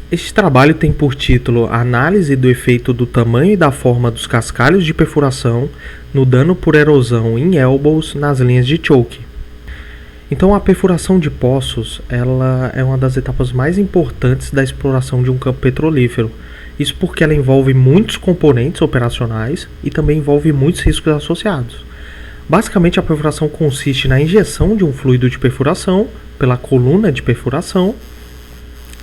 Este trabalho tem por título Análise do efeito do tamanho e da forma dos cascalhos de perfuração no dano por erosão em elbows nas linhas de choke. Então, a perfuração de poços ela é uma das etapas mais importantes da exploração de um campo petrolífero. Isso porque ela envolve muitos componentes operacionais e também envolve muitos riscos associados. Basicamente, a perfuração consiste na injeção de um fluido de perfuração pela coluna de perfuração,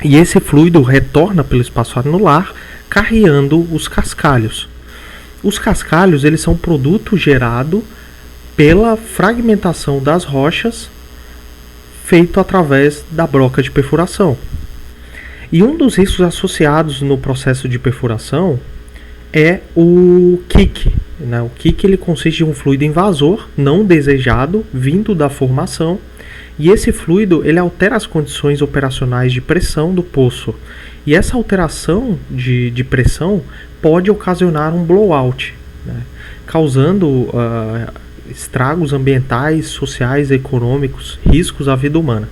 e esse fluido retorna pelo espaço anular, carreando os cascalhos. Os cascalhos eles são produto gerado pela fragmentação das rochas, feito através da broca de perfuração. E um dos riscos associados no processo de perfuração é o kick. O kick ele consiste em um fluido invasor não desejado vindo da formação, e esse fluido ele altera as condições operacionais de pressão do poço. E essa alteração de pressão pode ocasionar um blowout, causando estragos ambientais, sociais, econômicos, riscos à vida humana.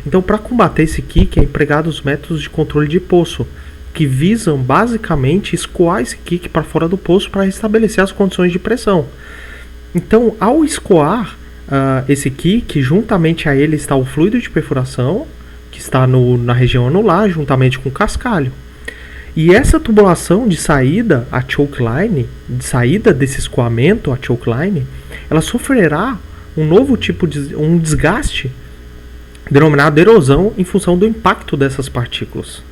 Então, para combater esse kick, é empregado os métodos de controle de poço, que visam basicamente escoar esse kick para fora do poço para restabelecer as condições de pressão. Então, ao escoar esse kick, juntamente a ele está o fluido de perfuração, que está na região anular, juntamente com o cascalho. E essa tubulação de saída, a choke line, de saída desse escoamento, a choke line, ela sofrerá um novo tipo de um desgaste, denominado erosão, em função do impacto dessas partículas.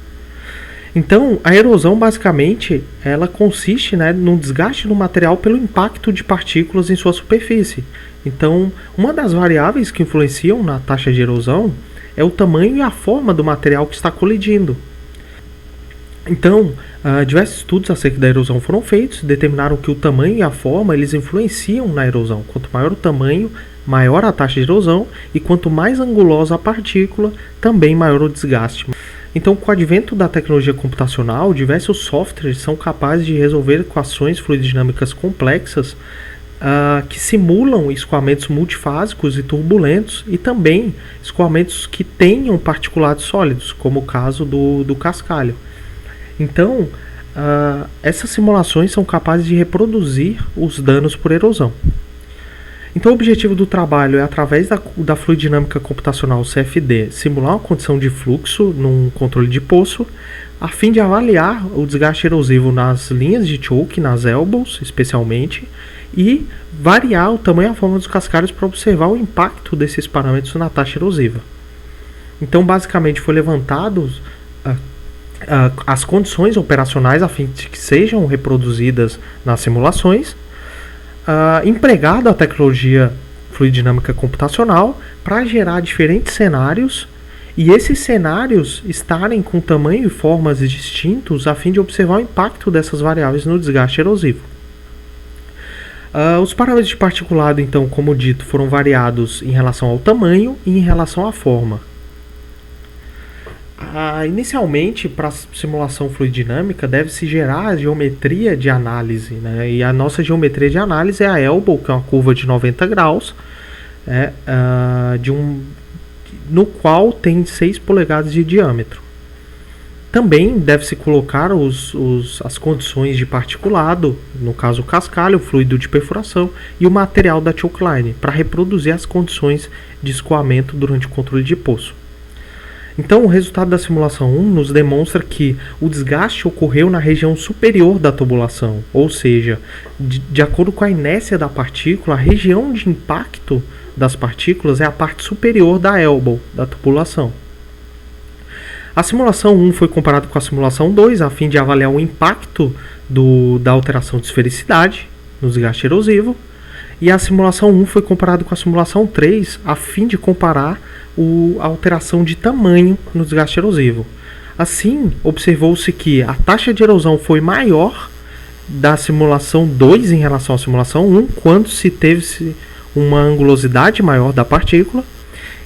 Então, a erosão basicamente ela consiste no desgaste do material pelo impacto de partículas em sua superfície. Então, uma das variáveis que influenciam na taxa de erosão é o tamanho e a forma do material que está colidindo. Então, diversos estudos acerca da erosão foram feitos, determinaram que o tamanho e a forma eles influenciam na erosão. Quanto maior o tamanho, maior a taxa de erosão, e quanto mais angulosa a partícula, também maior o desgaste. Então, com o advento da tecnologia computacional, diversos softwares são capazes de resolver equações fluidodinâmicas complexas que simulam escoamentos multifásicos e turbulentos, e também escoamentos que tenham particulados sólidos, como o caso do cascalho. Então, essas simulações são capazes de reproduzir os danos por erosão. Então, o objetivo do trabalho é, através da fluidodinâmica computacional CFD, simular uma condição de fluxo num controle de poço, a fim de avaliar o desgaste erosivo nas linhas de choke, nas elbows especialmente, e variar o tamanho e a forma dos cascalhos para observar o impacto desses parâmetros na taxa erosiva. Então, basicamente, foi levantados as condições operacionais a fim de que sejam reproduzidas nas simulações, empregado a tecnologia fluidodinâmica computacional para gerar diferentes cenários, e esses cenários estarem com tamanho e formas distintos a fim de observar o impacto dessas variáveis no desgaste erosivo. Os parâmetros de particulado, então, como dito, foram variados em relação ao tamanho e em relação à forma. Inicialmente, para a simulação fluidodinâmica, deve-se gerar a geometria de análise, e a nossa geometria de análise é a elbow, que é uma curva de 90 graus, no qual tem 6 polegadas de diâmetro. Também deve-se colocar as condições de particulado, no caso o cascalho, o fluido de perfuração e o material da choke line, para reproduzir as condições de escoamento durante o controle de poço. Então, o resultado da simulação 1 nos demonstra que o desgaste ocorreu na região superior da tubulação, ou seja, de acordo com a inércia da partícula, a região de impacto das partículas é a parte superior da elbow, da tubulação. A simulação 1 foi comparada com a simulação 2 a fim de avaliar o impacto da alteração de esfericidade no desgaste erosivo, e a simulação 1 foi comparada com a simulação 3 a fim de comparar a alteração de tamanho no desgaste erosivo. Assim, observou-se que a taxa de erosão foi maior da simulação 2 em relação à simulação 1, quando se teve uma angulosidade maior da partícula,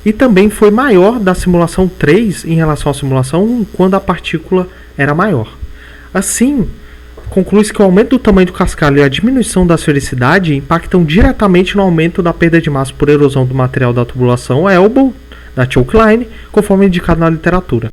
e também foi maior da simulação 3 em relação à simulação 1, quando a partícula era maior. Assim, conclui-se que o aumento do tamanho do cascalho e a diminuição da esfericidade impactam diretamente no aumento da perda de massa por erosão do material da tubulação elbow, da choke line, conforme indicado na literatura.